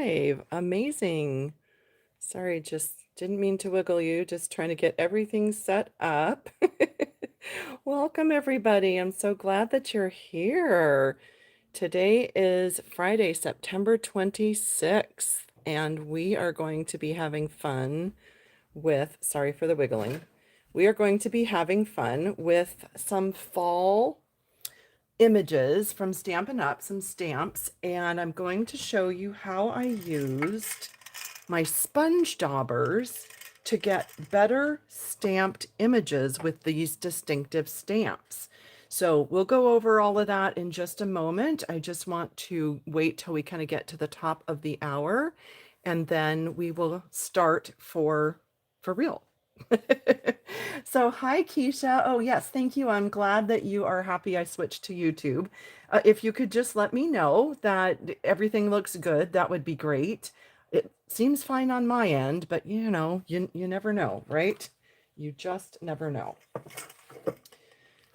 live. Amazing. Sorry, just didn't mean to wiggle you, just trying to get everything set up. Welcome, everybody. I'm so glad that you're here. Today is Friday, September 26th, and we are going to be having fun with, sorry for the wiggling, we are going to be having fun with some fall images from Stampin' Up, some stamps, and I'm going to show you how I used my sponge daubers to get better stamped images with these Distinktiv stamps. So we'll go over all of that in just a moment. I just want to wait till we kind of get to the top of the hour, and then we will start for real. So hi, Keisha. Oh, yes, thank you. I'm glad that you are happy I switched to YouTube. If you could just let me know that everything looks good, that would be great. It seems fine on my end, but you know, you never know, right? You just never know.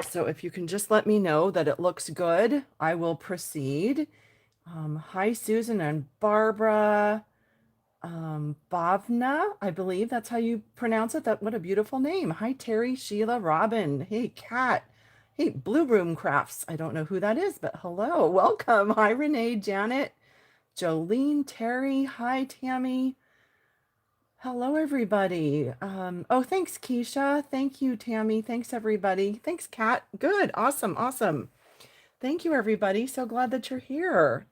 So if you can just let me know that it looks good, I will proceed. Hi, Susan and Barbara. Bhavna, I believe that's how you pronounce it. What a beautiful name. Hi, Terry, Sheila, Robin. Hey, Kat. Hey, Blue Room Crafts. I don't know who that is, but hello, welcome. Hi, Renee, Janet, Jolene, Terry. Hi, Tammy. Hello, everybody. Oh, thanks, Keisha. Thank you, Tammy. Thanks, everybody. Thanks, Kat. Good. Awesome. Awesome. Thank you, everybody. So glad that you're here.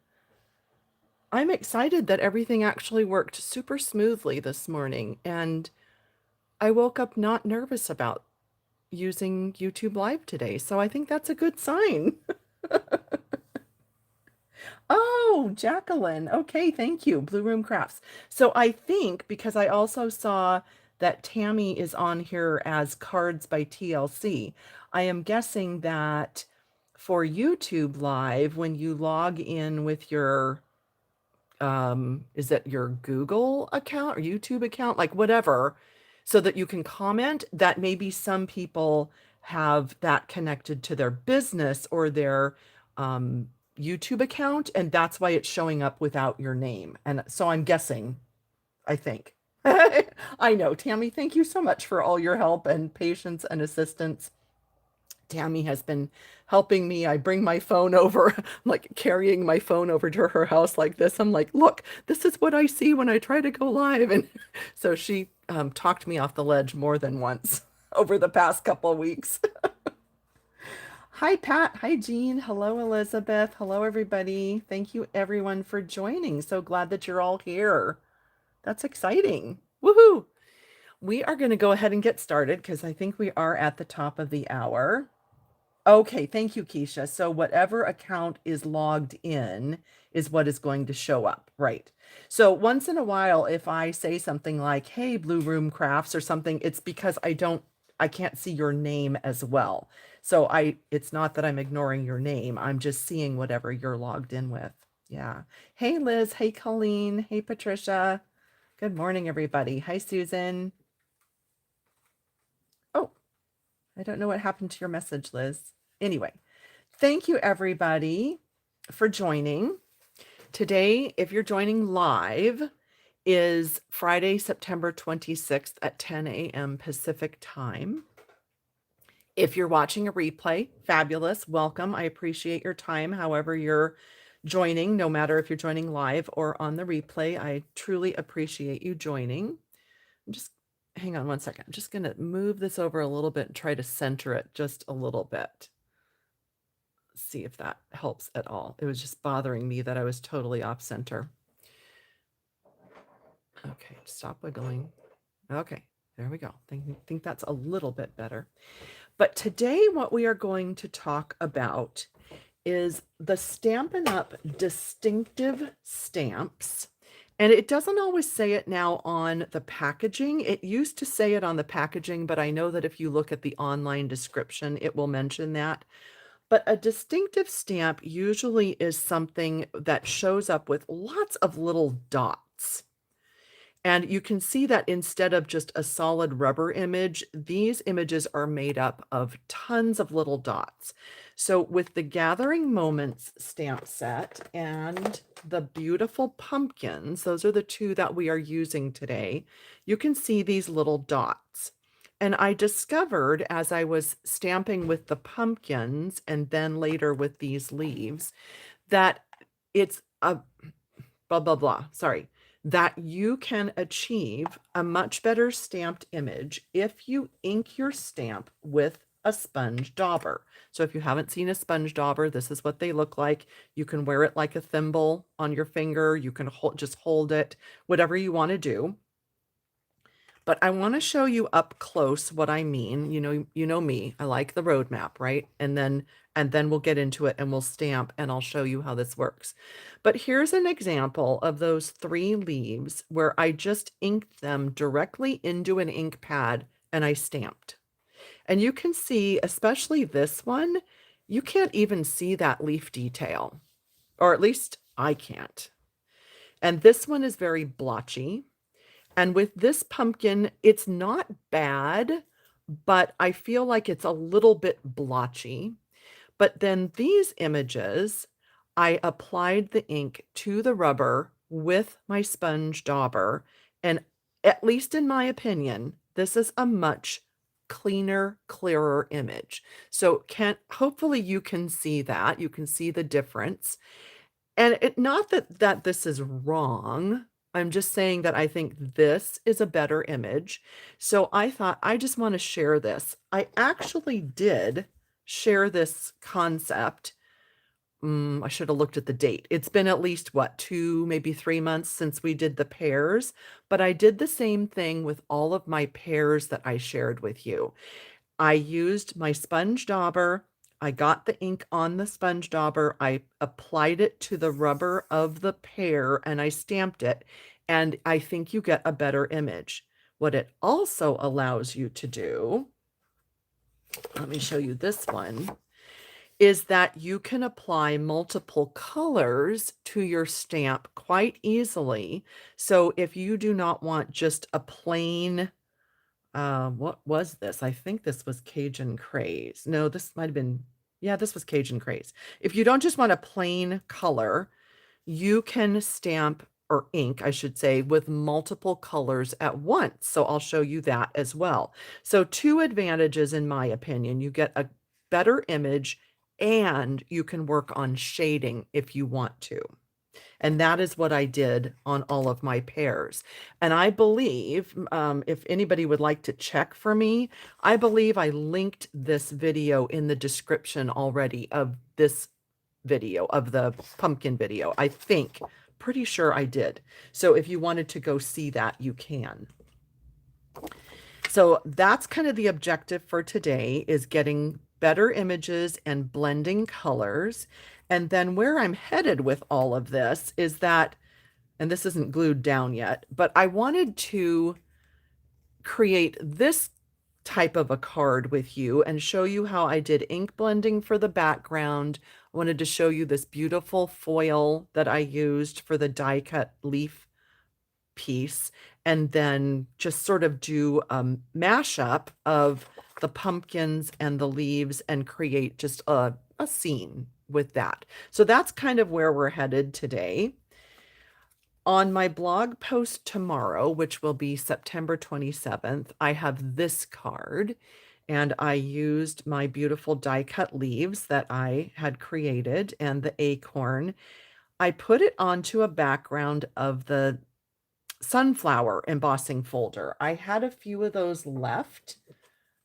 I'm excited that everything actually worked super smoothly this morning, and I woke up not nervous about using YouTube Live today, so I think that's a good sign. Oh, Jacqueline. Okay, thank you. Blue Room Crafts. So I think because I also saw that Tammy is on here as Cards by TLC, I am guessing that for YouTube Live, when you log in with your is it your Google account or YouTube account, like whatever, so that you can comment, that maybe some people have that connected to their business or their YouTube account, and that's why it's showing up without your name. And so I'm guessing, I think. I know, Tammy, thank you so much for all your help and patience and assistance. Tammy has been helping me. I bring my phone over, I'm like carrying my phone over to her house like this. I'm like, look, this is what I see when I try to go live. And so she talked me off the ledge more than once over the past couple of weeks. Hi, Pat. Hi, Jean. Hello, Elizabeth. Hello, everybody. Thank you, everyone, for joining. So glad that you're all here. That's exciting. Woohoo! We are going to go ahead and get started because I think we are at the top of the hour. Okay, thank you, Keisha. So whatever account is logged in is what is going to show up, right? So once in a while, if I say something like, hey, Blue Room Crafts or something, it's because I can't see your name as well. So it's not that I'm ignoring your name. I'm just seeing whatever you're logged in with. Yeah. Hey, Liz. Hey, Colleen. Hey, Patricia. Good morning, everybody. Hi, Susan. Oh, I don't know what happened to your message, Liz. Anyway, thank you, everybody, for joining. Today, if you're joining live, is Friday, September 26th at 10 a.m. Pacific time. If you're watching a replay, fabulous. Welcome. I appreciate your time, however you're joining, no matter if you're joining live or on the replay. I truly appreciate you joining. Hang on one second. I'm just going to move this over a little bit and try to center it just a little bit. See if that helps at all. It was just bothering me that I was totally off center. Okay, stop wiggling. Okay, there we go. Think that's a little bit better. But today what we are going to talk about is the Stampin' Up! Distinktiv stamps. And it doesn't always say it now on the packaging. It used to say it on the packaging, but I know that if you look at the online description, it will mention that. But a Distinktiv stamp usually is something that shows up with lots of little dots. And you can see that instead of just a solid rubber image, these images are made up of tons of little dots. So with the Gathering Moments stamp set and the beautiful pumpkins, those are the two that we are using today, you can see these little dots. And I discovered as I was stamping with the pumpkins and then later with these leaves that it's a blah, blah, blah, sorry, that you can achieve a much better stamped image if you ink your stamp with a sponge dauber. So if you haven't seen a sponge dauber, this is what they look like. You can wear it like a thimble on your finger. You can just hold it, whatever you want to do. But I want to show you up close what I mean. You know me. I like the roadmap, right? And then we'll get into it and we'll stamp and I'll show you how this works. But here's an example of those 3 leaves where I just inked them directly into an ink pad and I stamped. And you can see, especially this one, you can't even see that leaf detail, or at least I can't. And this one is very blotchy. And with this pumpkin, it's not bad, but I feel like it's a little bit blotchy. But then these images, I applied the ink to the rubber with my sponge dauber, and at least in my opinion, this is a much cleaner, clearer image. So hopefully you can see that. You can see the difference. And not that this is wrong. I'm just saying that I think this is a better image. So I thought I just want to share this. I actually did share this concept. I should have looked at the date. It's been at least, what, 2, maybe 3 months since we did the pairs, but I did the same thing with all of my pairs that I shared with you. I used my sponge dauber. I got the ink on the sponge dauber. I applied it to the rubber of the pear and I stamped it. And I think you get a better image. What it also allows you to do, let me show you this one, is that you can apply multiple colors to your stamp quite easily. So if you do not want just a plain, what was this? I think this was Cajun Craze. No, this might have been, yeah, this was Cajun Craze. If you don't just want a plain color, you can stamp or ink, I should say, with multiple colors at once. So I'll show you that as well. So 2 advantages in my opinion. You get a better image and you can work on shading if you want to. And that is what I did on all of my pairs. And I believe, if anybody would like to check for me, I believe I linked this video in the description already of this video, of the pumpkin video. I think, pretty sure I did. So if you wanted to go see that, you can. So that's kind of the objective for today, is getting better images and blending colors. And then where I'm headed with all of this is that, and this isn't glued down yet, but I wanted to create this type of a card with you and show you how I did ink blending for the background. I wanted to show you this beautiful foil that I used for the die cut leaf piece, and then just sort of do a mashup of the pumpkins and the leaves and create just a scene with that. So that's kind of where we're headed today. On my blog post tomorrow, which will be September 27th, I have this card, and I used my beautiful die cut leaves that I had created and the acorn. I put it onto a background of the sunflower embossing folder. I had a few of those left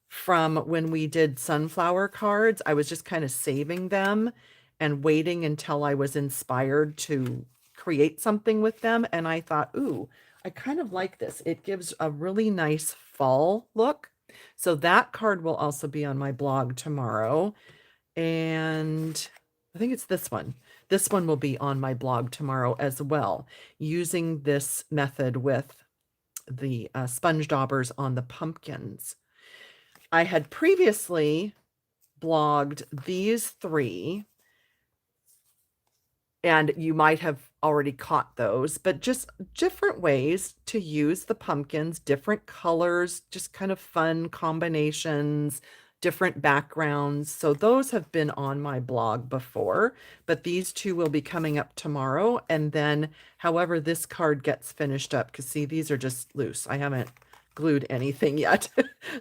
from when we did sunflower cards. I was just kind of saving them and waiting until I was inspired to create something with them. And I thought, ooh, I kind of like this. It gives a really nice fall look. So that card will also be on my blog tomorrow. And I think it's this one. This one will be on my blog tomorrow as well, using this method with the sponge daubers on the pumpkins. I had previously blogged these 3, and you might have already caught those, but just different ways to use the pumpkins, different colors, just kind of fun combinations, different backgrounds. So those have been on my blog before, but these two will be coming up tomorrow. And then however this card gets finished up, because see, these are just loose. I haven't glued anything yet.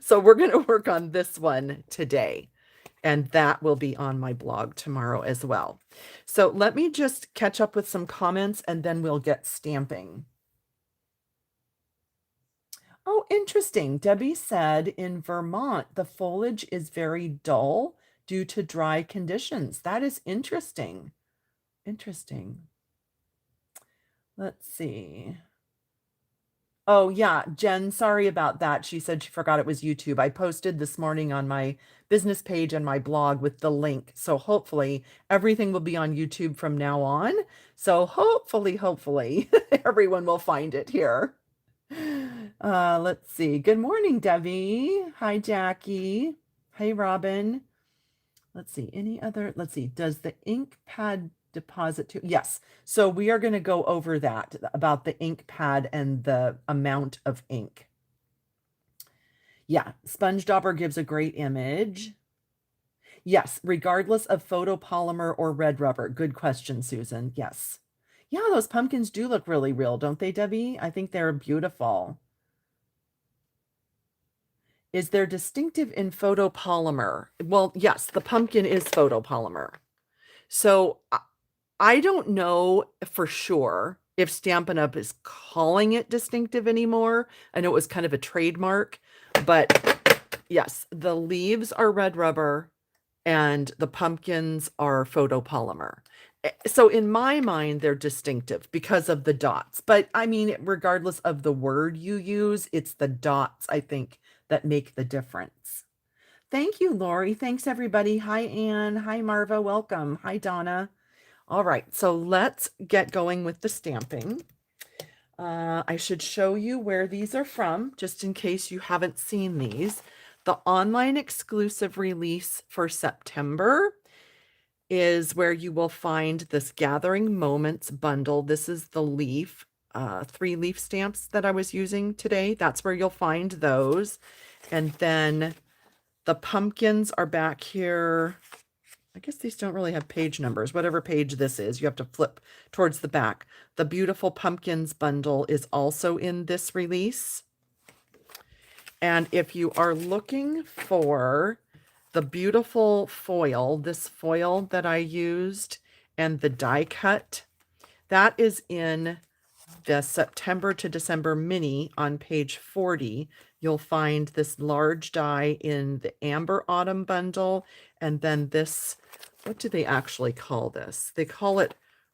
So we're going to work on this one today. And that will be on my blog tomorrow as well. So let me just catch up with some comments and then we'll get stamping. Oh, interesting. Debbie said in Vermont, the foliage is very dull due to dry conditions. That is interesting. Interesting. Let's see. Oh, yeah, Jen, sorry about that. She said she forgot it was YouTube. I posted this morning on my business page and my blog with the link. So hopefully everything will be on YouTube from now on. So hopefully everyone will find it here. Let's see. Good morning, Debbie. Hi, Jackie. Hey, Robin. Let's see. Let's see. Does the ink pad deposit to? Yes. So we are going to go over that about the ink pad and the amount of ink. Yeah. Sponge Dauber gives a great image. Yes. Regardless of photopolymer or red rubber. Good question, Susan. Yes. Yeah. Those pumpkins do look really real, don't they, Debbie? I think they're beautiful. Is there Distinktiv in photopolymer? Well, yes, the pumpkin is photopolymer. So I don't know for sure if Stampin' Up is calling it Distinktiv anymore. I know it was kind of a trademark, but yes, the leaves are red rubber and the pumpkins are photopolymer. So in my mind, they're Distinktiv because of the dots. But I mean, regardless of the word you use, it's the dots, I think, that make the difference. Thank you, Lori. Thanks, everybody. Hi, Anne. Hi, Marva. Welcome. Hi, Donna. All right, so let's get going with the stamping. I should show you where these are from, just in case you haven't seen these. The online exclusive release for September is where you will find this Gathering Moments bundle. This is the leaf, 3 leaf stamps that I was using today. That's where you'll find those. And then the pumpkins are back here. I guess these don't really have page numbers. Whatever page this is, you have to flip towards the back. The Beautiful Pumpkins bundle is also in this release. And if you are looking for the beautiful foil, this foil that I used, and the die cut, that is in the September to December mini on page 40. You'll find this large die in the Amber Autumn bundle, and then this, what do they actually call this? They call it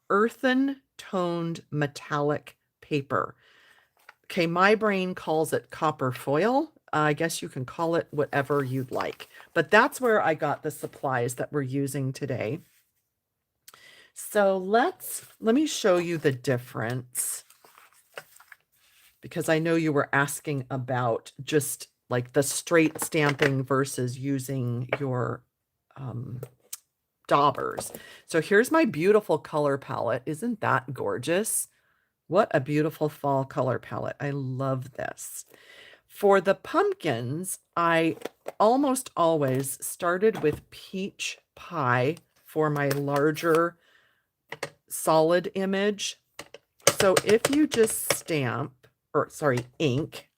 earthen toned metallic paper. Okay, my brain calls it copper foil. I guess you can call it whatever you'd like, but that's where I got the supplies that we're using today. So let me show you the difference, because I know you were asking about just like the straight stamping versus using your daubers. So here's my beautiful color palette. Isn't that gorgeous? What a beautiful fall color palette. I love this. For the pumpkins, I almost always started with peach pie for my larger solid image. So if you just stamp, ink,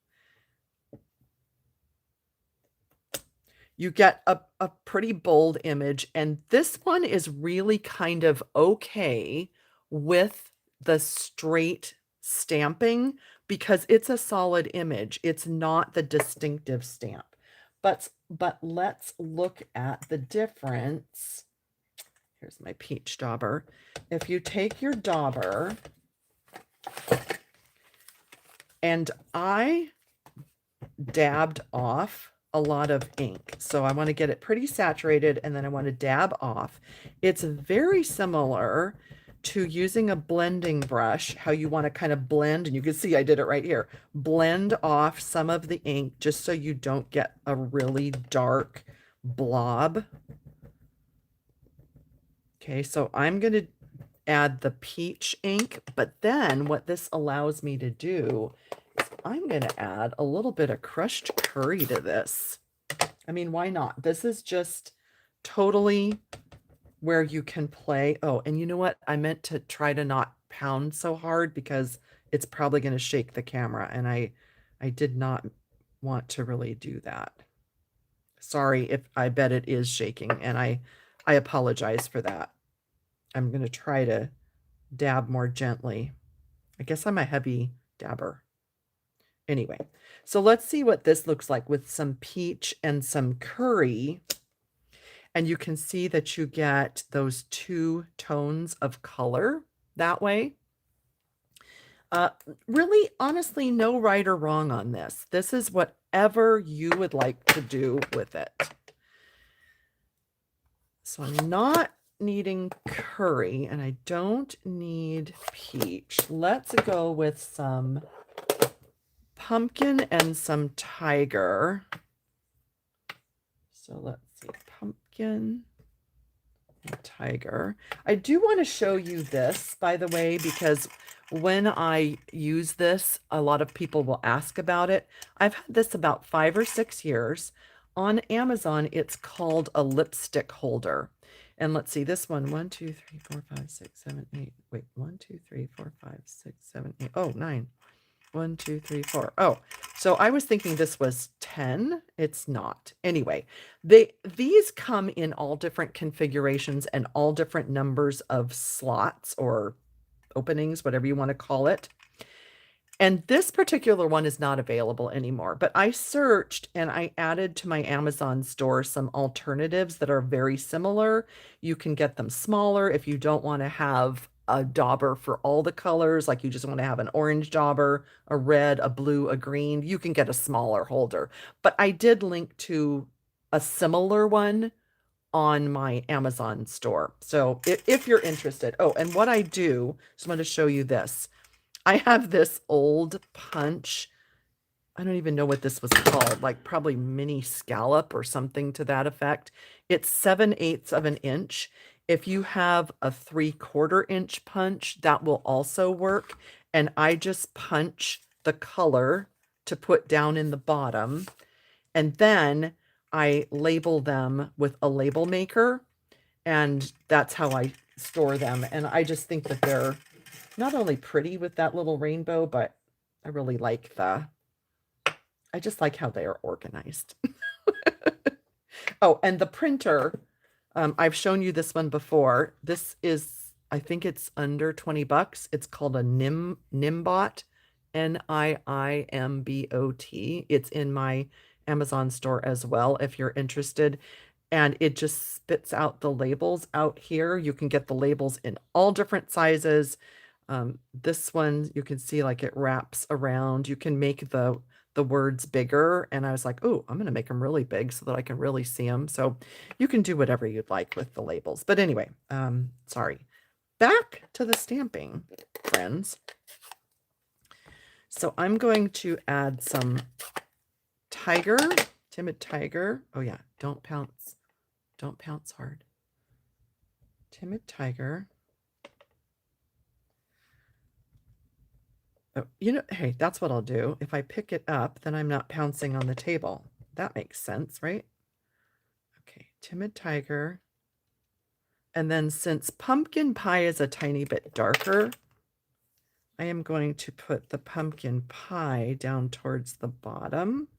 you get a pretty bold image. And this one is really kind of okay with the straight stamping because it's a solid image. It's not the Distinktiv stamp. But let's look at the difference. Here's my peach dauber. If you take your dauber, and I dabbed off a lot of ink. So I want to get it pretty saturated and then I want to dab off. It's very similar to using a blending brush, how you want to kind of blend, and you can see I did it right here. Blend off some of the ink just so you don't get a really dark blob. Okay, so I'm going to add the peach ink, but then what this allows me to do is I'm going to add a little bit of crushed curry to this. I mean, why not? This is just totally where you can play. Oh, and you know what? I meant to try to not pound so hard because it's probably going to shake the camera, and I did not want to really do that. Sorry if I bet it is shaking, and I apologize for that. I'm going to try to dab more gently. I guess I'm a heavy dabber. Anyway, so let's see what this looks like with some peach and some curry. And you can see that you get those two tones of color that way. Uh, really, honestly, no right or wrong on this. This is whatever you would like to do with it. So I'm not needing curry and I don't need peach. Let's go with some pumpkin and some tiger. So let's see, pumpkin and tiger. I do want to show you this, by the way, because when I use this, a lot of people will ask about it. I've had this about 5 or 6 years. On Amazon, it's called a lipstick holder. And let's see, this one, 1, 2, 3, 4, 5, 6, 7, 8. Wait, 1, 2, 3, 4, 5, 6, 7, 8. Oh, 9. 1, 2, 3, 4. Oh, so I was thinking this was 10. It's not. Anyway, these come in all different configurations and all different numbers of slots or openings, whatever you want to call it. And this particular one is not available anymore, but I searched and I added to my Amazon store some alternatives that are very similar. You can get them smaller if you don't want to have a dauber for all the colors, like you just want to have an orange dauber, a red, a blue, a green. You can get a smaller holder. But I did link to a similar one on my Amazon store. So if you're interested. Oh, and what I do, just want to show you this. I have this old punch. I don't even know what this was called, like probably mini scallop or something to that effect. It's 7/8 of an inch. If you have a 3/4 inch punch, that will also work. And I just punch the color to put down in the bottom. And then I label them with a label maker. And that's how I store them. And I just think that they're not only pretty with that little rainbow, but I really like I just like how they are organized. Oh, and the printer, I've shown you this one before. This is, I think it's under 20 bucks. It's called a Nimbot, Niimbot. It's in my Amazon store as well, if you're interested. And it just spits out the labels out here. You can get the labels in all different sizes. This one, you can see like it wraps around. You can make the words bigger. And I was like, oh, I'm going to make them really big so that I can really see them. So you can do whatever you'd like with the labels. But anyway, sorry. Back to the stamping, friends. So I'm going to add some tiger, timid tiger. Oh yeah, don't pounce. Don't pounce hard. Timid tiger. Oh, you know, hey, that's what I'll do. If I pick it up, then I'm not pouncing on the table. That makes sense, right? Okay, timid tiger. And then since pumpkin pie is a tiny bit darker, I am going to put the pumpkin pie down towards the bottom.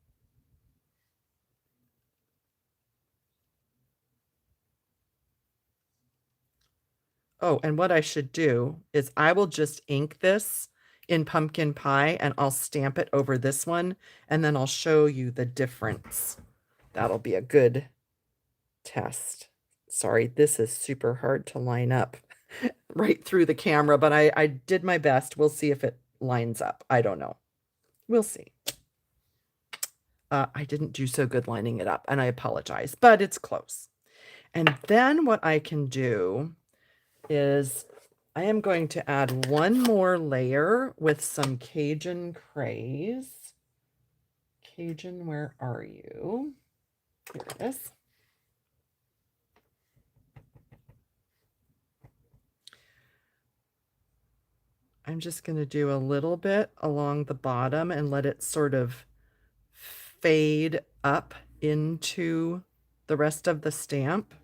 Oh, and what I should do is I will just ink this in pumpkin pie and I'll stamp it over this one and then I'll show you the difference. That'll be a good test. Sorry, this is super hard to line up right through the camera, but I did my best. We'll see if it lines up. I don't know. We'll see. I didn't do so good lining it up and I apologize, but it's close. And then what I can do is I am going to add one more layer with some Cajun craze. Cajun, where are you? Here it is. I'm just going to do a little bit along the bottom and let it sort of fade up into the rest of the stamp.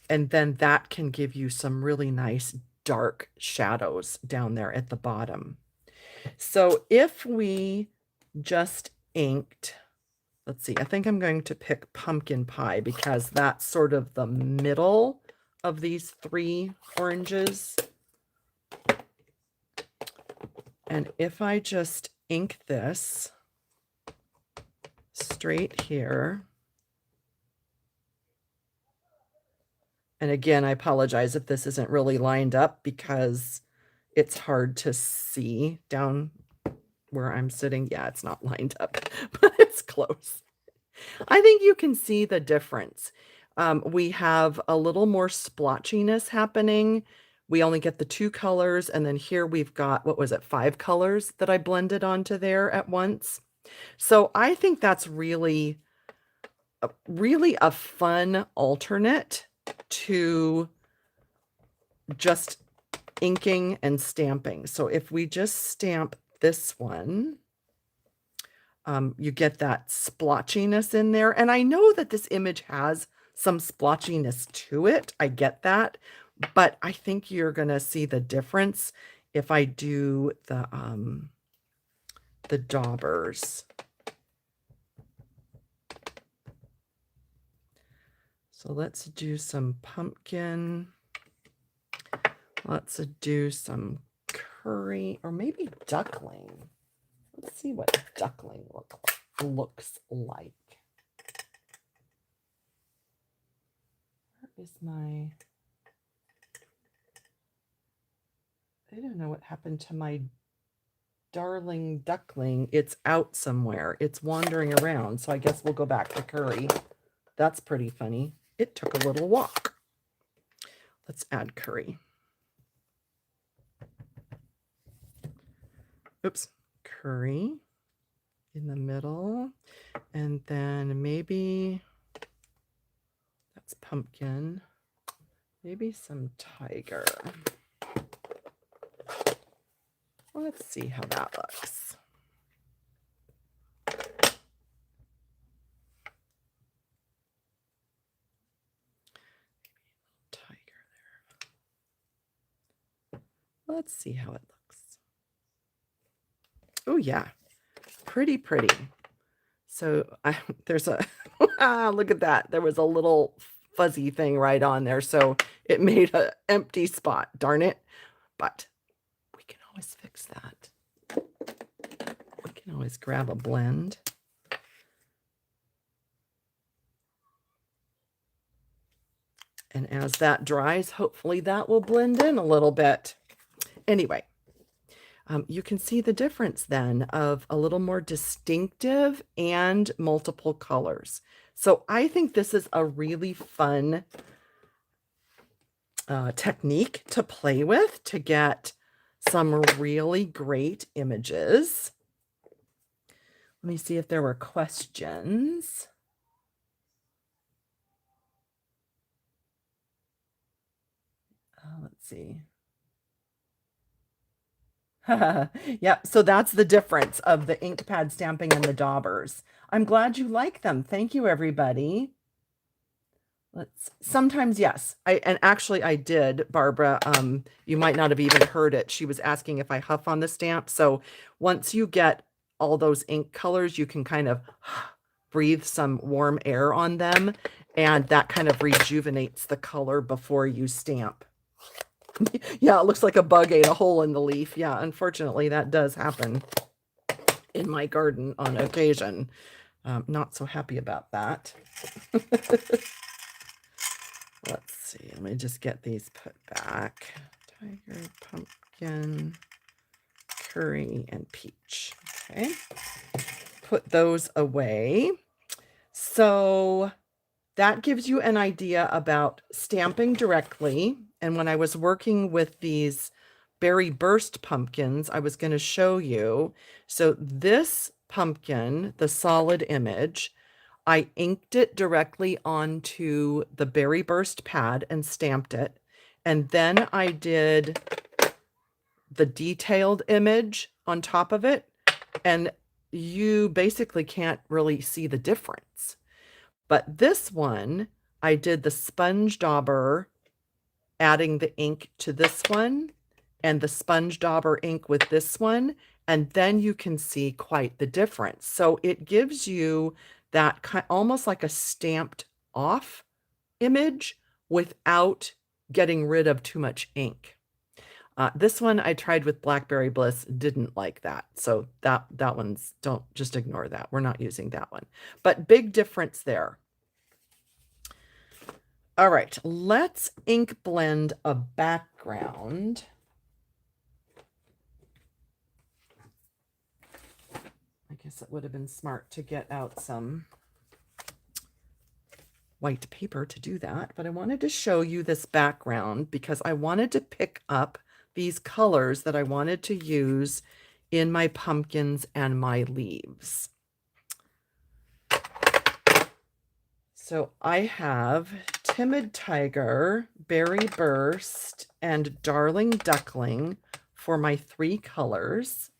And then that can give you some really nice dark shadows down there at the bottom. So if we just inked, let's see, I think I'm going to pick pumpkin pie because that's sort of the middle of these three oranges. And if I just ink this straight here, and again, I apologize if this isn't really lined up because it's hard to see down where I'm sitting. Yeah, it's not lined up, but it's close. I think you can see the difference. We have a little more splotchiness happening. We only get the two colors, and then here we've got, what was it, 5 colors that I blended onto there at once. So I think that's really a fun alternate to just inking and stamping. So if we just stamp this one, you get that splotchiness in there. And I know that this image has some splotchiness to it. I get that. But I think you're going to see the difference if I do the daubers. So let's do some pumpkin. Let's do some curry or maybe duckling. Let's see what duckling looks like. Where is my... I don't know what happened to my darling duckling. It's out somewhere. It's wandering around. So I guess we'll go back to curry. That's pretty funny. It took a little walk. Let's add curry. Oops. Curry in the middle. And then maybe that's pumpkin. Maybe some tiger. Let's see how that looks. Tiger there. Let's see how it looks. Oh yeah, pretty. So there's a, look at that. There was a little fuzzy thing right on there. So it made an empty spot, darn it. But we can always fix that. We can always grab a blend. And as that dries, hopefully that will blend in a little bit. Anyway, you can see the difference then of a little more distinctive and multiple colors. So I think this is a really fun technique to play with to get some really great images. Let me see if there were questions. Let's see. Yeah, so that's the difference of the ink pad stamping and the daubers. I'm glad you like them. Thank you, everybody. Sometimes, yes. I did, Barbara. You might not have even heard it. She was asking if I huff on the stamp. So once you get all those ink colors, you can kind of breathe some warm air on them, and that kind of rejuvenates the color before you stamp. Yeah, it looks like a bug ate a hole in the leaf. Yeah, unfortunately, that does happen in my garden on occasion. Not so happy about that. Let's see. Let me just get these put back. Tiger, pumpkin, curry, and peach. Okay. Put those away. So that gives you an idea about stamping directly. And when I was working with these berry burst pumpkins, I was going to show you. So this pumpkin, the solid image, I inked it directly onto the berry burst pad and stamped it. And then I did the detailed image on top of it, and you basically can't really see the difference. But this one, I did the sponge dauber, adding the ink to this one, and the sponge dauber ink with this one, and then you can see quite the difference. So it gives you that almost like a stamped off image without getting rid of too much ink. This one I tried with Blackberry Bliss, didn't like that. So that one's, don't, just ignore that. We're not using that one. But big difference there. All right, let's ink blend a background. I guess it would have been smart to get out some white paper to do that, but I wanted to show you this background because I wanted to pick up these colors that I wanted to use in my pumpkins and my leaves. So I have Timid Tiger, Berry Burst, and Darling Duckling for my 3 colors.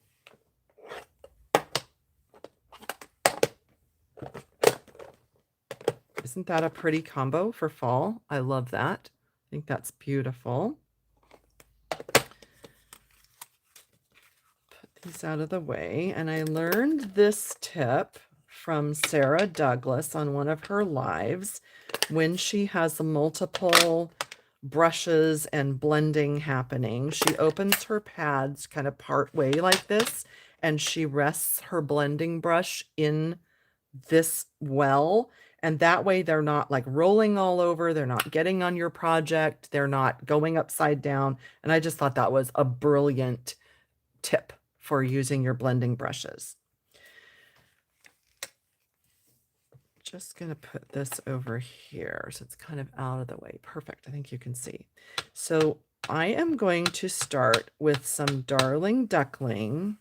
Isn't that a pretty combo for fall? I love that. I think that's beautiful. Put these out of the way. And I learned this tip from Sarah Douglas on one of her lives when she has multiple brushes and blending happening. She opens her pads kind of part way like this, and she rests her blending brush in this well, and that way they're not like rolling all over, they're not getting on your project, they're not going upside down. And I just thought that was a brilliant tip for using your blending brushes. Just going to put this over here so it's kind of out of the way. Perfect. I think you can see. So I am going to start with some Darling Duckling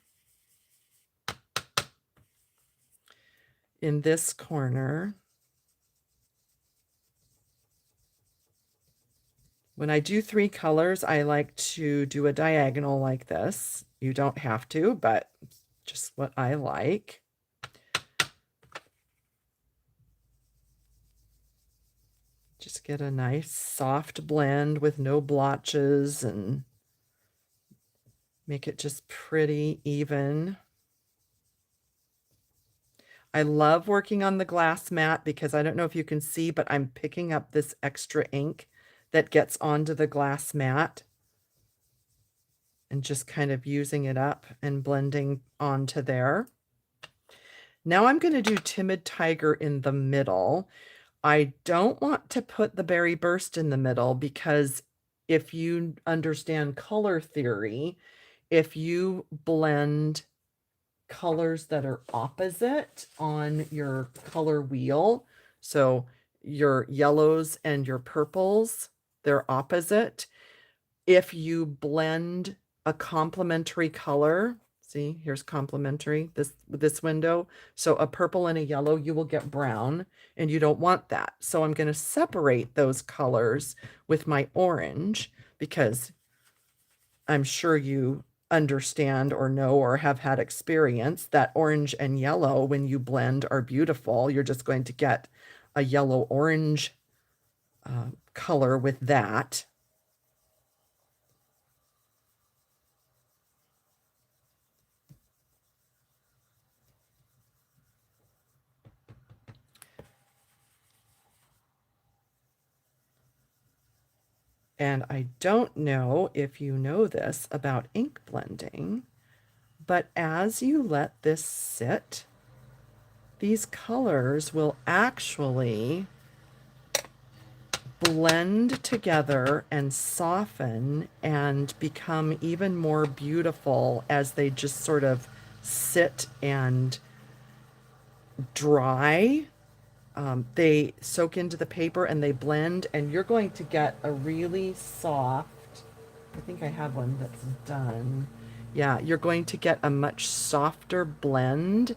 in this corner. When I do 3 colors, I like to do a diagonal like this. You don't have to, but just what I like. Just get a nice soft blend with no blotches and make it just pretty even. I love working on the glass mat because I don't know if you can see, but I'm picking up this extra ink that gets onto the glass mat and just kind of using it up and blending onto there. Now I'm going to do Timid Tiger in the middle. I don't want to put the Berry Burst in the middle because if you understand color theory, if you blend colors that are opposite on your color wheel, so your yellows and your purples, they're opposite. If you blend a complementary color, see, here's complementary, this window. So a purple and a yellow, you will get brown, and you don't want that. So I'm going to separate those colors with my orange because I'm sure you understand or know or have had experience that orange and yellow, when you blend, are beautiful. You're just going to get a yellow-orange color with that. And I don't know if you know this about ink blending, but as you let this sit, these colors will actually blend together and soften and become even more beautiful as they just sort of sit and dry. They soak into the paper and they blend, and you're going to get a really soft, I think I have one that's done. Yeah, you're going to get a much softer blend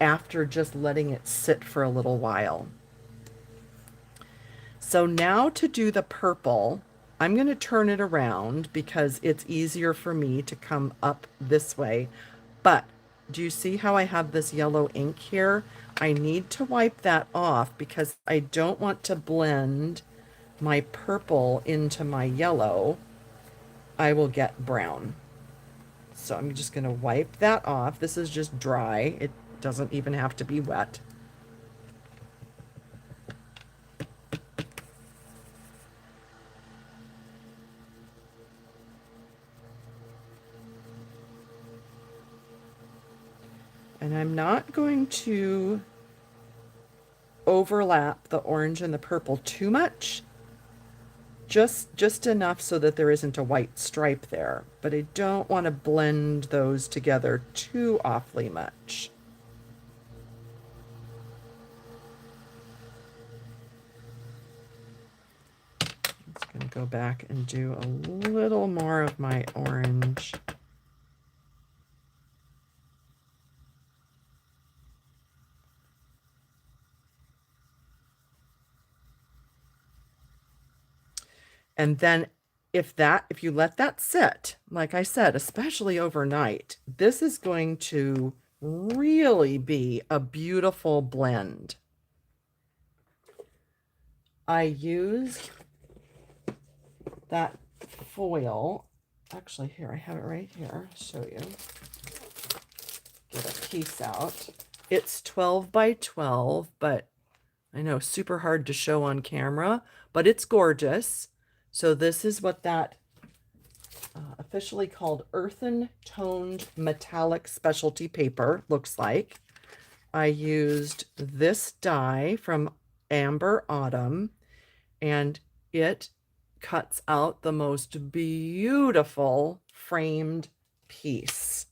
after just letting it sit for a little while. So now to do the purple, I'm going to turn it around because it's easier for me to come up this way. But do you see how I have this yellow ink here? I need to wipe that off because I don't want to blend my purple into my yellow. I will get brown. So I'm just going to wipe that off. This is just dry. It doesn't even have to be wet. And I'm not going to overlap the orange and the purple too much. Just enough so that there isn't a white stripe there. But I don't want to blend those together too awfully much. I'm just going to go back and do a little more of my orange. And then if you let that sit, like I said, especially overnight, this is going to really be a beautiful blend. I used that foil. Actually, here, I have it right here. I'll show you. Get a piece out. It's 12 by 12, but I know super hard to show on camera, but it's gorgeous. So this is what that officially called earthen toned metallic specialty paper looks like. I used this die from Amber Autumn, and it cuts out the most beautiful framed piece.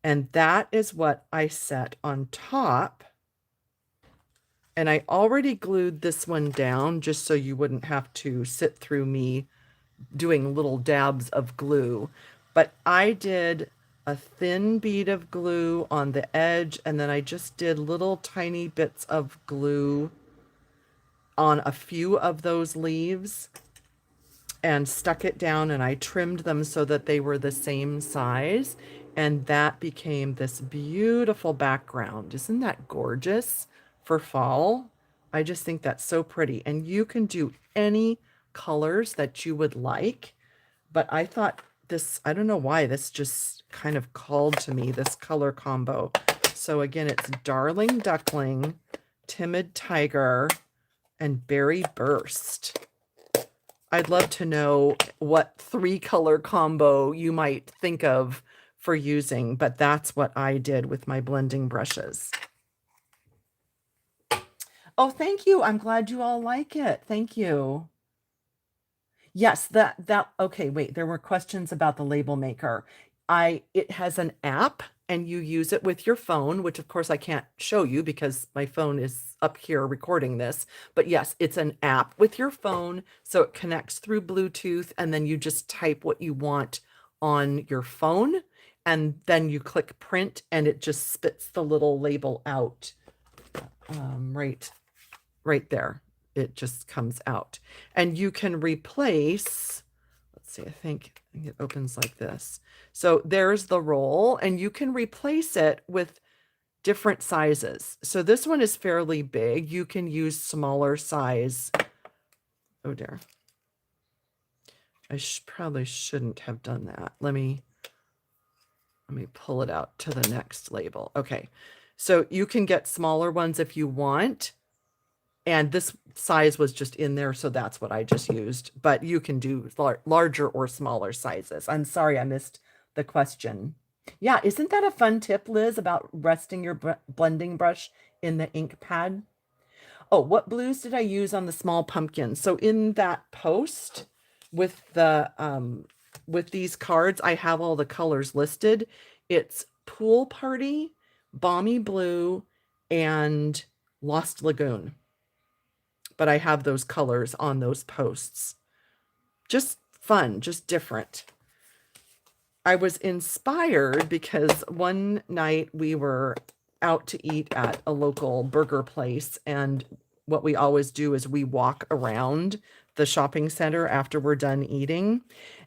And that is what I set on top. And I already glued this one down just so you wouldn't have to sit through me doing little dabs of glue. But I did a thin bead of glue on the edge, and then I just did little tiny bits of glue on a few of those leaves and stuck it down, and I trimmed them so that they were the same size, and that became this beautiful background. Isn't that gorgeous for fall? I just think that's so pretty. And you can do any colors that you would like, but I thought this, I don't know why, this just kind of called to me, this color combo. So again, it's Darling Duckling, Timid Tiger, and Berry Burst. I'd love to know what 3-color combo you might think of for using, but that's what I did with my blending brushes. Oh, thank you. I'm glad you all like it. Thank you. Yes, okay, wait, there were questions about the label maker. It has an app and you use it with your phone, which of course I can't show you because my phone is up here recording this. But yes, it's an app with your phone. So it connects through Bluetooth and then you just type what you want on your phone. And then you click print and it just spits the little label out right there. It just comes out. And you can replace, let's see, I think it opens like this. So there's the roll, and you can replace it with different sizes. So this one is fairly big. You can use smaller size. Oh dear. I probably shouldn't have done that. Let me pull it out to the next label. Okay. So you can get smaller ones if you want. And this size was just in there, so that's what I just used. But you can do larger or smaller sizes. I'm sorry I missed the question. Yeah, isn't that a fun tip, Liz, about resting your blending brush in the ink pad? Oh, what blues did I use on the small pumpkin? So in that post with with these cards, I have all the colors listed. It's Pool Party, Balmy Blue, and Lost Lagoon. But I have those colors on those posts. Just fun, just different. I was inspired because one night we were out to eat at a local burger place, and what we always do is we walk around the shopping center after we're done eating,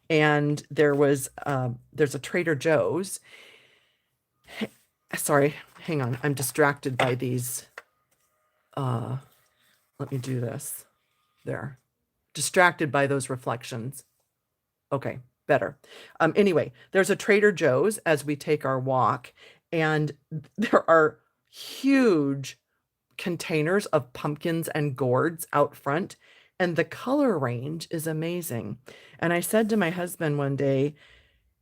and there's a Trader Joe's. Sorry, hang on. I'm distracted by these. Let me do this. There. Distracted by those reflections. Okay, better. Anyway, there's a Trader Joe's as we take our walk, and there are huge containers of pumpkins and gourds out front, and the color range is amazing. And I said to my husband one day,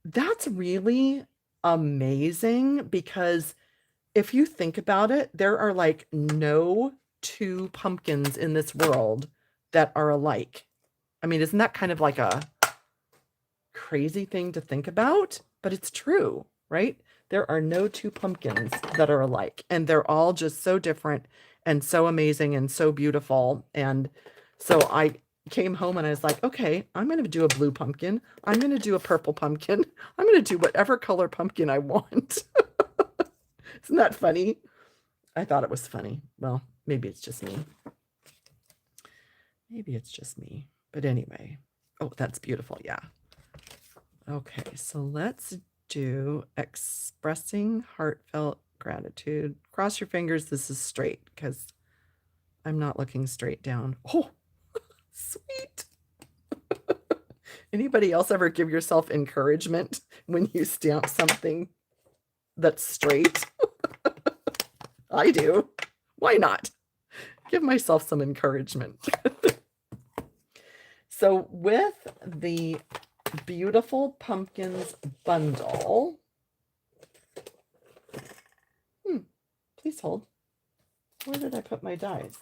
that's really amazing because if you think about it, there are like no two pumpkins in this world that are alike. I mean, isn't that kind of like a crazy thing to think about? But it's true, right? There are no two pumpkins that are alike, and they're all just so different and so amazing and so beautiful. And so I came home and I was like, okay, I'm going to do a blue pumpkin. I'm going to do a purple pumpkin. I'm going to do whatever color pumpkin I want. Isn't that funny? I thought it was funny. Well, maybe it's just me. Maybe it's just me. But anyway. Oh, that's beautiful. Yeah. Okay, so let's do expressing heartfelt gratitude. Cross your fingers this is straight because I'm not looking straight down. Oh, sweet. Anybody else ever give yourself encouragement when you stamp something that's straight? I do. Why not? Give myself some encouragement. So with the Beautiful Pumpkins bundle, please hold. Where did I put my dies?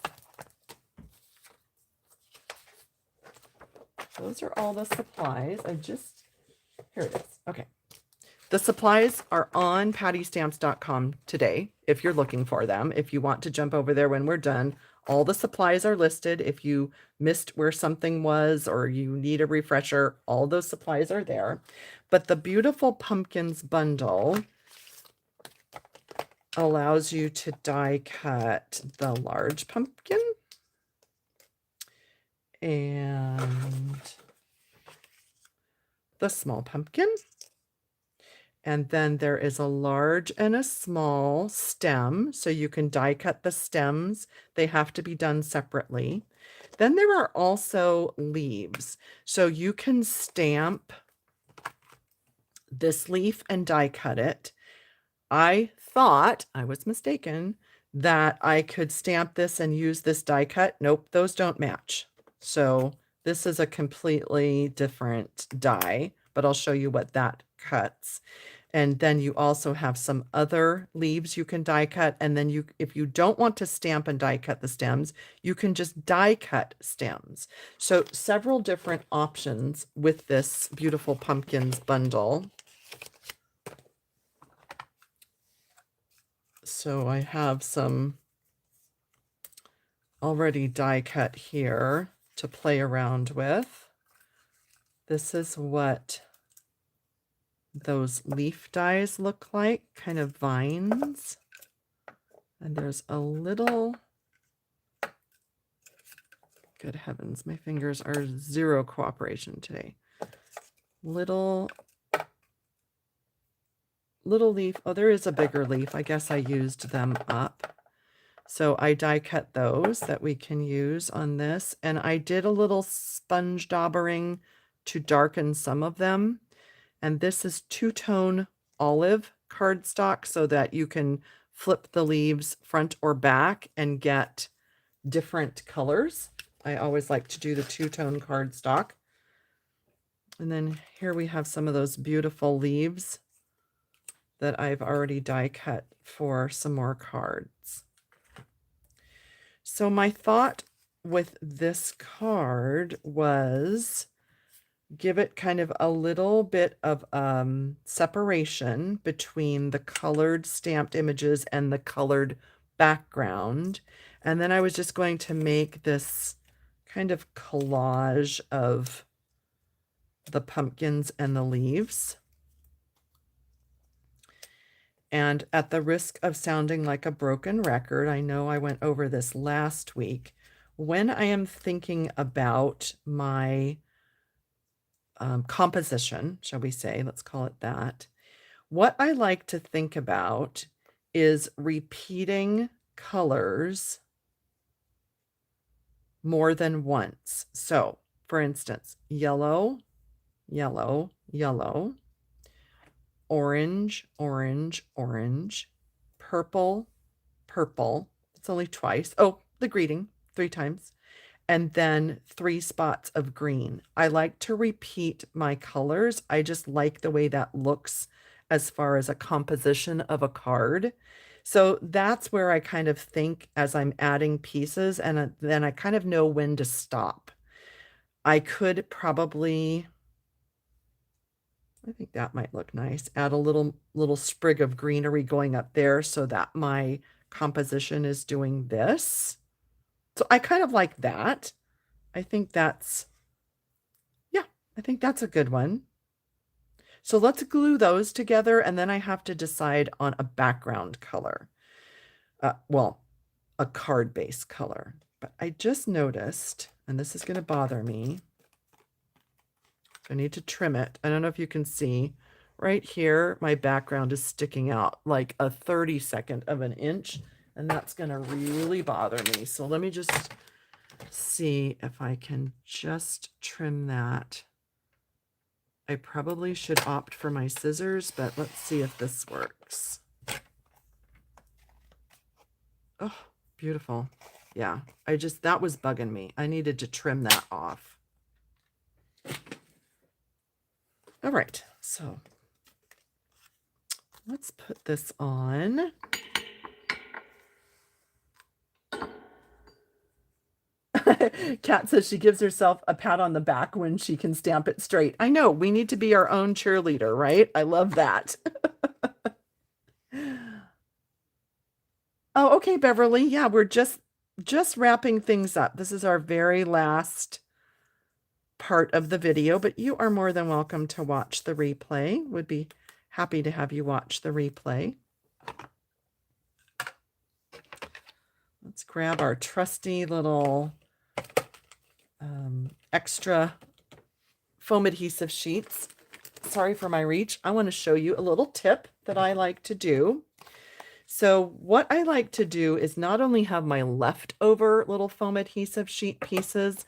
Those are all the supplies. Here it is. Okay. The supplies are on pattystamps.com today, if you're looking for them. If you want to jump over there when we're done, all the supplies are listed. If you missed where something was or you need a refresher, all those supplies are there. But the Beautiful Pumpkins bundle allows you to die cut the large pumpkin and the small pumpkin. And then there is a large and a small stem, so you can die cut the stems. They have to be done separately. Then there are also leaves, so you can stamp this leaf and die cut it. I thought, I was mistaken, that I could stamp this and use this die cut. Nope, those don't match. So this is a completely different die, but I'll show you what that cuts. And then you also have some other leaves you can die cut. And then if you don't want to stamp and die cut the stems, you can just die cut stems. So several different options with this Beautiful Pumpkins bundle. So I have some already die cut here to play around with. This is what those leaf dies look like, kind of vines. And there's a little, good heavens, my fingers are zero cooperation today. Little leaf. Oh, there is a bigger leaf. I guess I used them up. So I die cut those that we can use on this. And I did a little sponge daubering to darken some of them. And this is two-tone olive cardstock so that you can flip the leaves front or back and get different colors. I always like to do the two-tone cardstock. And then here we have some of those beautiful leaves that I've already die cut for some more cards. So my thought with this card was give it kind of a little bit of separation between the colored stamped images and the colored background. And then I was just going to make this kind of collage of the pumpkins and the leaves. And at the risk of sounding like a broken record, I know I went over this last week. when I am thinking about my composition, shall we say, let's call it that, what I like to think about is repeating colors more than once. So, for instance, yellow, yellow, yellow, orange, orange, orange, purple, purple. It's only twice. Oh, the greeting, 3 times. And then 3 spots of green. I like to repeat my colors. I just like the way that looks as far as a composition of a card. So that's where I kind of think as I'm adding pieces, and then I kind of know when to stop. I could probably, I think that might look nice. Add a little sprig of greenery going up there so that my composition is doing this. So I kind of like that. I think that's, yeah, I think that's a good one. So let's glue those together, and then I have to decide on a background color. Well, a card base color. But I just noticed, and this is going to bother me, I need to trim it. I don't know if you can see right here, my background is sticking out like a 32nd of an inch, and that's going to really bother me. So let me just see if I can just trim that. I probably should opt for my scissors, but let's see if this works. Oh, beautiful. Yeah, that was bugging me. I needed to trim that off. All right, so let's put this on. Kat says she gives herself a pat on the back when she can stamp it straight. I know, we need to be our own cheerleader, right? I love that. Oh, okay, Beverly. Yeah, we're just wrapping things up. This is our very last part of the video, but you are more than welcome to watch the replay. Would be happy to have you watch the replay. Let's grab our trusty little extra foam adhesive sheets. Sorry for my reach. I want to show you a little tip that I like to do. So what I like to do is not only have my leftover little foam adhesive sheet pieces,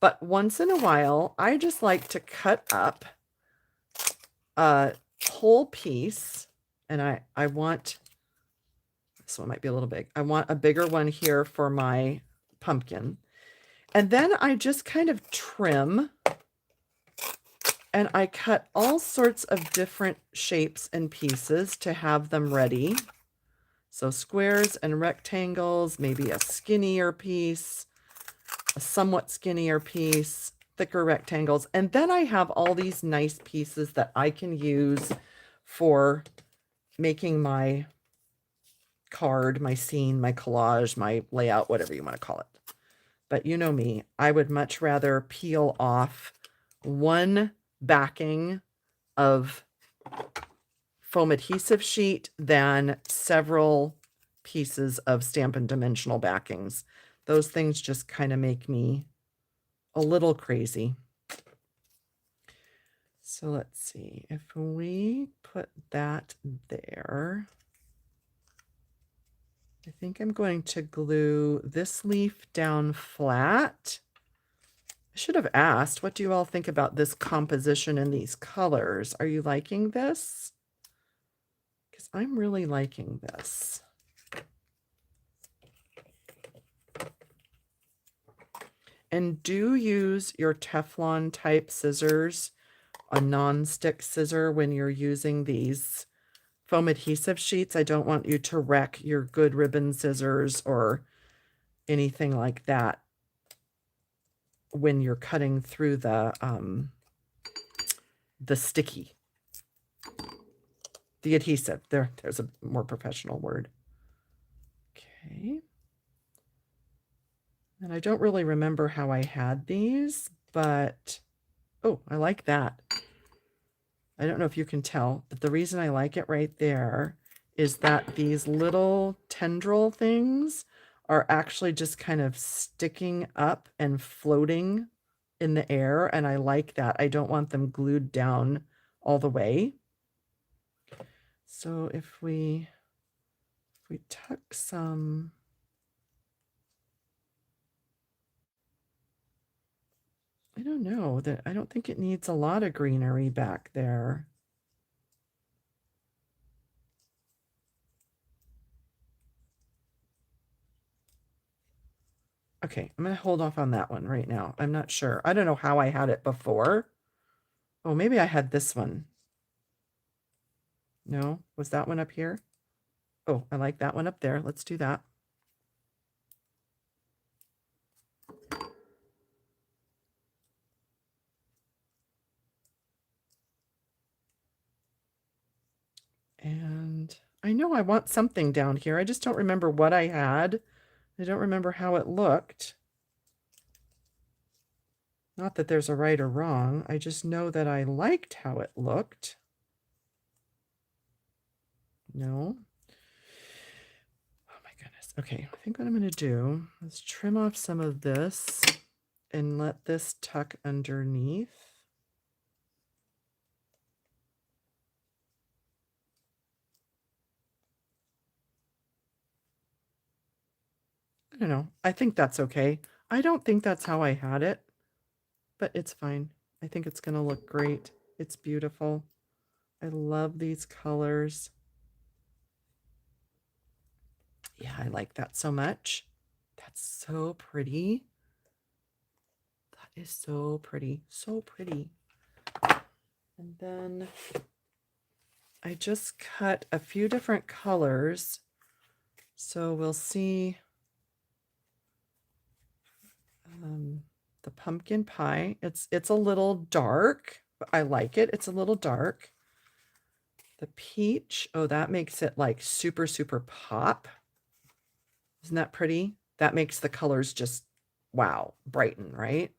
but once in a while, I just like to cut up a whole piece, and I want, this one might be a little big. I want a bigger one here for my pumpkin. And then I just kind of trim, and I cut all sorts of different shapes and pieces to have them ready. So squares and rectangles, maybe a skinnier piece, a somewhat skinnier piece, thicker rectangles. And then I have all these nice pieces that I can use for making my card, my scene, my collage, my layout, whatever you want to call it. But you know me, I would much rather peel off one backing of foam adhesive sheet than several pieces of Stampin' dimensional backings. Those things just kind of make me a little crazy. So let's see if we put that there. I think I'm going to glue this leaf down flat. I should have asked, what do you all think about this composition and these colors? Are you liking this? Because I'm really liking this. And do use your Teflon type scissors, a non-stick scissor, when you're using these foam adhesive sheets. I don't want you to wreck your good ribbon scissors or anything like that when you're cutting through the sticky, the adhesive. There's a more professional word. Okay. And I don't really remember how I had these, but oh, I like that. I don't know if you can tell, but the reason I like it right there is that these little tendril things are actually just kind of sticking up and floating in the air, and I like that. I don't want them glued down all the way. So if we tuck some, I don't know, that I don't think it needs a lot of greenery back there. Okay, I'm going to hold off on that one right now. I'm not sure. I don't know how I had it before. Oh, maybe I had this one. No, was that one up here? Oh, I like that one up there. Let's do that. And I know I want something down here. I just don't remember what I had. I don't remember how it looked. Not that there's a right or wrong. I just know that I liked how it looked. No. Oh my goodness. Okay, I think what I'm going to do is trim off some of this and let this tuck underneath. I don't know. I think that's okay. I don't think that's how I had it, but it's fine. I think it's going to look great. It's beautiful. I love these colors. Yeah, I like that so much. That's so pretty. That is so pretty. So pretty. And then I just cut a few different colors. So we'll see the pumpkin pie. It's a little dark, but I like it. It's a little dark. The peach, oh, that makes it like super, super pop. Isn't that pretty? That makes the colors just, wow, brighten, right?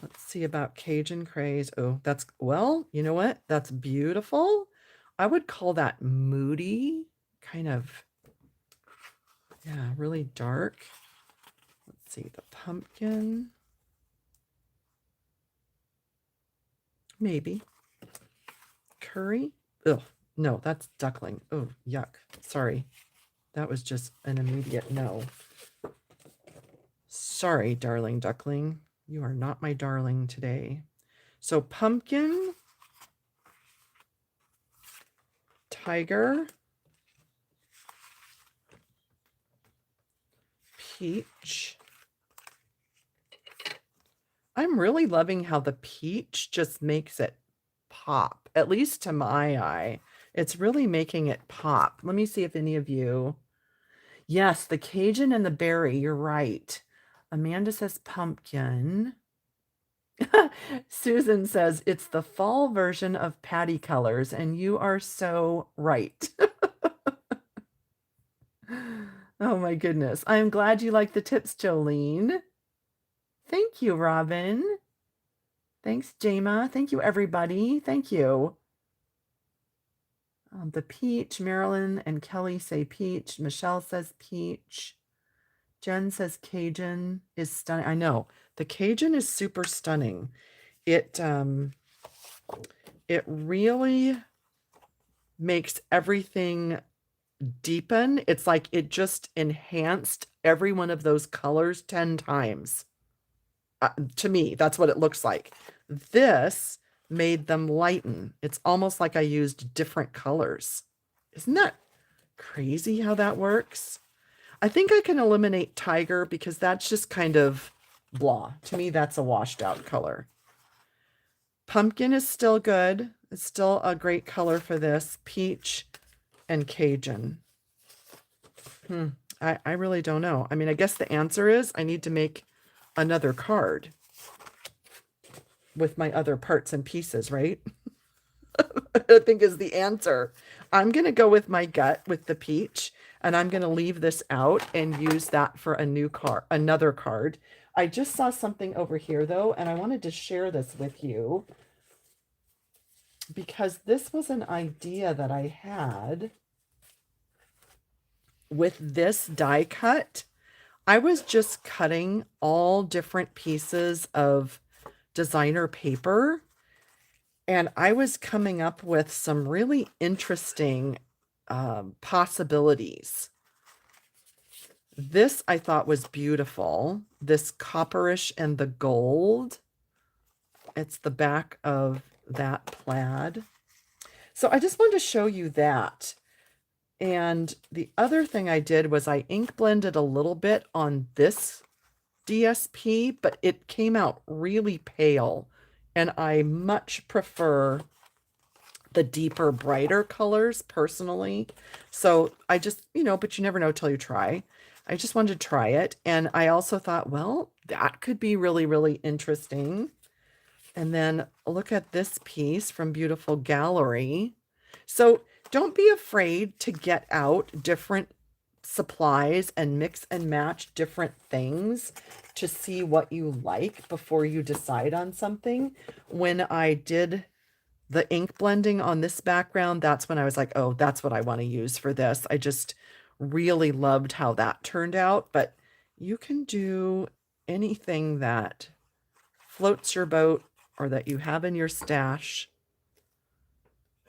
Let's see about Cajun Craze. Oh, that's, well, you know what? That's beautiful. I would call that moody, kind of, yeah, really dark. Let's see, the pumpkin. Maybe. Curry. Ugh, no, that's duckling. Oh, yuck. Sorry. That was just an immediate no. Sorry, darling duckling. You are not my darling today. So pumpkin, tiger, peach. I'm really loving how the peach just makes it pop, at least to my eye. It's really making it pop. Let me see if any of you. Yes, the Cajun and the berry, you're right. Amanda says pumpkin. Susan says it's the fall version of Patty colors, and you are so right. Oh my goodness. I'm glad you like the tips, Jolene. Thank you, Robin. Thanks, Jama. Thank you, everybody. Thank you. The peach, Marilyn and Kelly say peach. Michelle says peach. Jen says Cajun is stunning. I know. The Cajun is super stunning. It really makes everything deepen. It's like it just enhanced every one of those colors 10 times. To me, that's what it looks like. This made them lighten. It's almost like I used different colors. Isn't that crazy how that works? I think I can eliminate tiger because that's just kind of blah. To me, that's a washed out color. Pumpkin is still good. It's still a great color for this. Peach and Cajun. I really don't know. I mean, I guess the answer is I need to make another card with my other parts and pieces, right? I think is the answer. I'm going to go with my gut with the peach, and I'm going to leave this out and use that for a new card, another card. I just saw something over here though, and I wanted to share this with you because this was an idea that I had with this die cut. I was just cutting all different pieces of designer paper, and I was coming up with some really interesting possibilities. This I thought was beautiful. This copperish and the gold. It's the back of that plaid. So I just wanted to show you that. And the other thing I did was I ink blended a little bit on this DSP, but it came out really pale. And I much prefer the deeper, brighter colors personally. So I just, but you never know till you try. I just wanted to try it. And I also thought, well, that could be really, really interesting. And then look at this piece from Beautiful Gallery. So don't be afraid to get out different supplies and mix and match different things to see what you like before you decide on something. When I did the ink blending on this background, that's when I was like, oh, that's what I want to use for this. I just really loved how that turned out. But you can do anything that floats your boat or that you have in your stash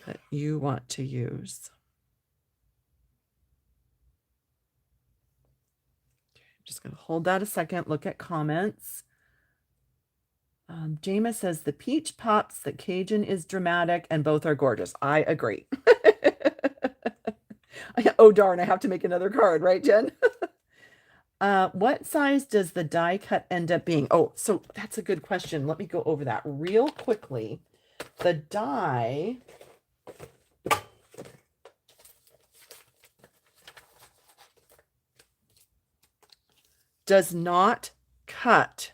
that you want to use. Okay, I'm just going to hold that a second, look at comments. Jameis says the peach pops, the Cajun is dramatic, and both are gorgeous. I agree. Oh, darn, I have to make another card, right, Jen? What size does the die cut end up being? Oh, so that's a good question. Let me go over that real quickly. The die does not cut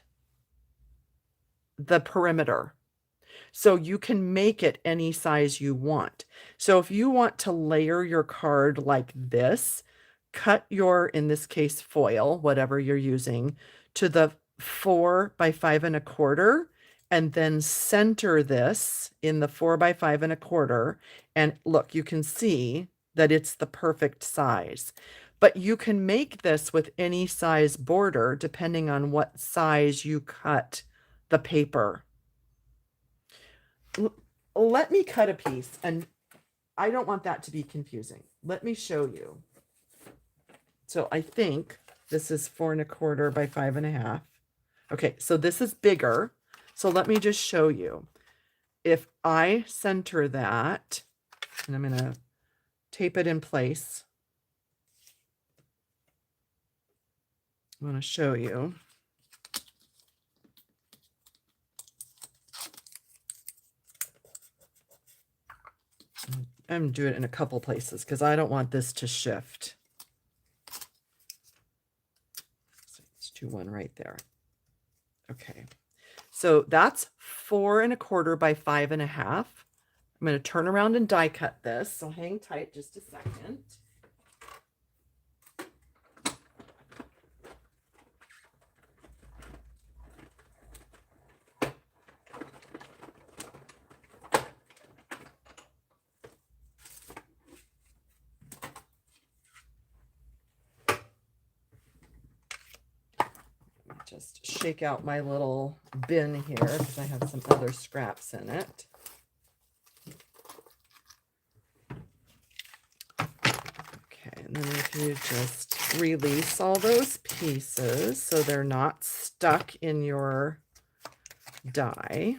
the perimeter. So you can make it any size you want. So if you want to layer your card like this, cut your, in this case, foil, whatever you're using, to the 4 by 5 1/4, and then center this in the 4 by 5 1/4. And look, you can see that it's the perfect size. But you can make this with any size border depending on what size you cut the paper. Let me cut a piece, and I don't want that to be confusing. Let me show you. So I think this is 4 1/4 by 5 1/2. Okay, so this is bigger. So let me just show you. If I center that, and I'm going to tape it in place. I want to show you. I'm doing it in a couple places because I don't want this to shift. So let's do one right there. Okay, so that's 4 1/4 by 5 1/2. I'm going to turn around and die cut this, so hang tight just a second. Just shake out my little bin here because I have some other scraps in it. Okay, and then if you just release all those pieces so they're not stuck in your die.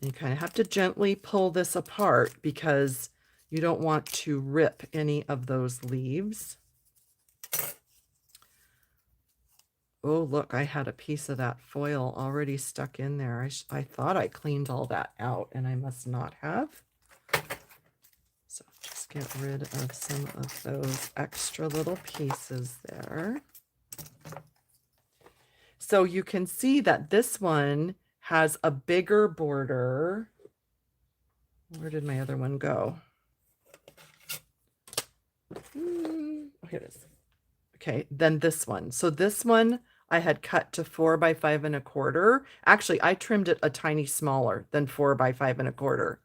You kind of have to gently pull this apart because you don't want to rip any of those leaves. Oh, look, I had a piece of that foil already stuck in there. I thought I cleaned all that out, and I must not have. So just get rid of some of those extra little pieces there. So you can see that this one has a bigger border. Where did my other one go? Oh, here it is. Okay, then this one. So this one I had cut to 4 by 5 1/4. Actually, I trimmed it a tiny smaller than 4 by 5 1/4.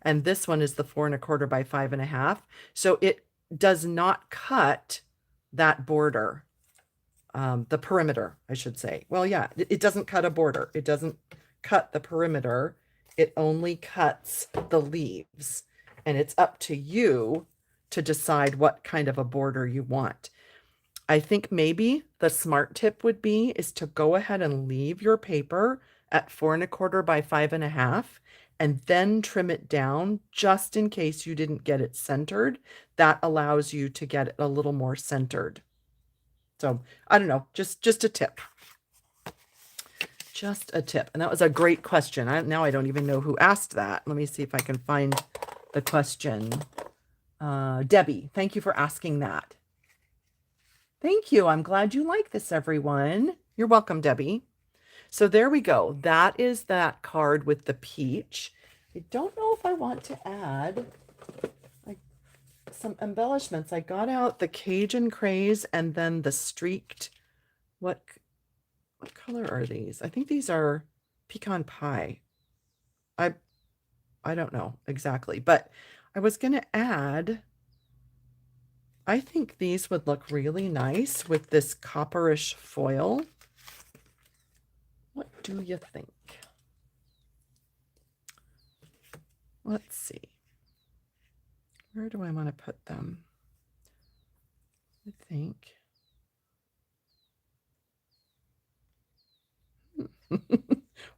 And this one is the 4 1/4 by 5 1/2. So it does not cut that border, the perimeter, I should say. Well, yeah, it doesn't cut a border. It doesn't cut the perimeter. It only cuts the leaves. And it's up to you to decide what kind of a border you want. I think maybe the smart tip would be is to go ahead and leave your paper at 4 1/4 by 5 1/2 and then trim it down just in case you didn't get it centered. That allows you to get it a little more centered. So I don't know, just a tip. Just a tip. And that was a great question. Now I don't even know who asked that. Let me see if I can find the question. Debbie, thank you for asking that. Thank you. I'm glad you like this, everyone. You're welcome, Debbie. So there we go. That is that card with the peach. I don't know if I want to add some embellishments. I got out the Cajun Craze and then the streaked. What color are these? I think these are pecan pie. I don't know exactly, but I was going to add, I think these would look really nice with this copperish foil. What do you think? Let's see. Where do I want to put them? I think.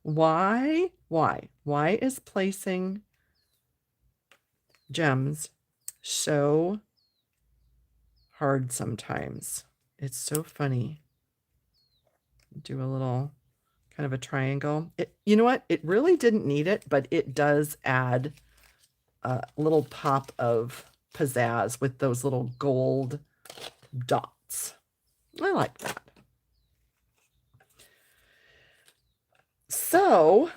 Why is placing gems so hard sometimes? It's so funny. Do a little kind of a triangle. You know what? It really didn't need it, but it does add a little pop of pizzazz with those little gold dots. I like that. So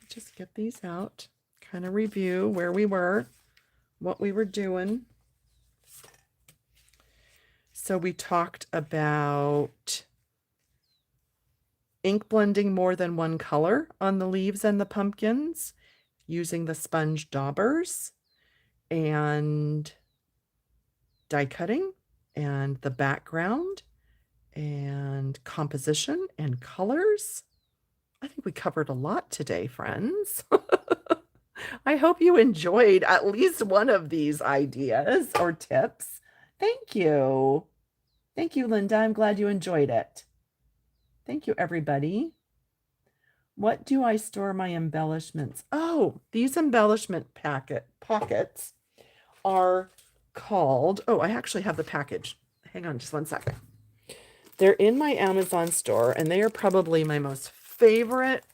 just get these out, kind of review where we were, what we were doing. So we talked about ink blending more than one color on the leaves and the pumpkins using the sponge daubers, and die cutting and the background and composition and colors. I think we covered a lot today, friends. I hope you enjoyed at least one of these ideas or tips. Thank you. Thank you, Linda. I'm glad you enjoyed it. Thank you, everybody. What do I store my embellishments? Oh, these embellishment pockets are called, oh, I actually have the package. Hang on just one second. They're in my Amazon store, and they are probably my most favorite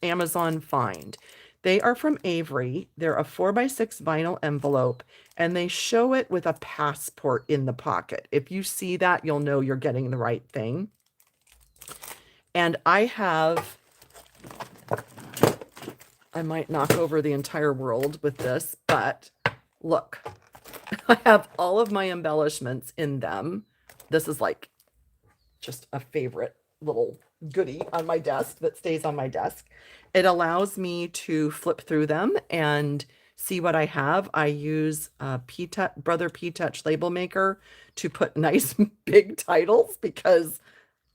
Amazon find. They are from Avery. They're a 4x6 vinyl envelope, and they show it with a passport in the pocket. If you see that, you'll know you're getting the right thing. And I might knock over the entire world with this, but look, I have all of my embellishments in them. This is like just a favorite little goodie on my desk that stays on my desk. It allows me to flip through them and see what I have. I use Brother P-Touch label maker to put nice big titles because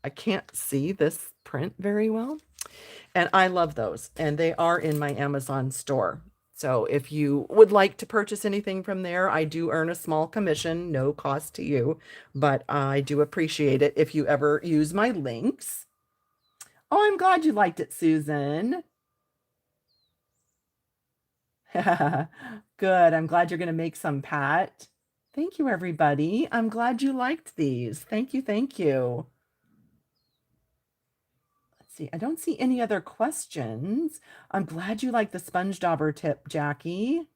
I can't see this print very well. And I love those. And they are in my Amazon store. So if you would like to purchase anything from there, I do earn a small commission, no cost to you, but I do appreciate it if you ever use my links. Oh, I'm glad you liked it, Susan. Good. I'm glad you're going to make some, Pat. Thank you, everybody. I'm glad you liked these. Thank you. Thank you. Let's see. I don't see any other questions. I'm glad you liked the sponge dauber tip, Jackie.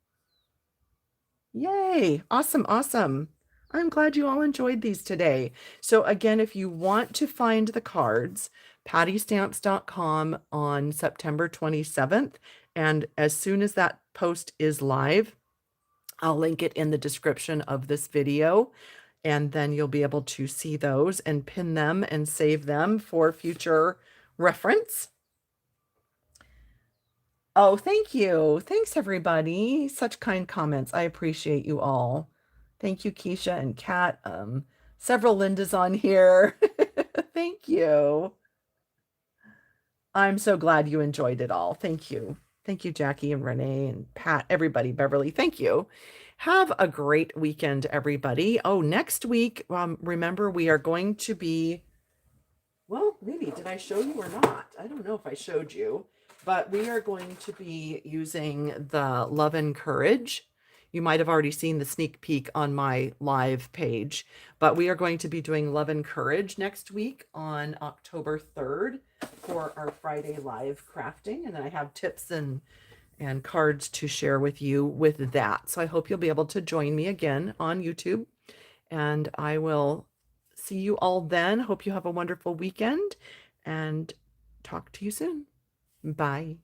Yay. Awesome. Awesome. I'm glad you all enjoyed these today. So again, if you want to find the cards, pattystamps.com on September 27th. And as soon as that post is live, I'll link it in the description of this video. and then you'll be able to see those and pin them and save them for future reference. Oh, thank you. Thanks, everybody. Such kind comments. I appreciate you all. Thank you, Keisha and Kat. Several Lindas on here. Thank you. I'm so glad you enjoyed it all. Thank you. Thank you, Jackie and Renee and Pat, everybody, Beverly. Thank you. Have a great weekend, everybody. Oh, next week, remember, we are going to be, well, maybe, did I show you or not? I don't know if I showed you, but we are going to be using the Love and Courage. You might have already seen the sneak peek on my live page, but we are going to be doing Love and Courage next week on October 3rd for our Friday live crafting. And I have tips and cards to share with you with that. So I hope you'll be able to join me again on YouTube, and I will see you all then. Hope you have a wonderful weekend and talk to you soon. Bye.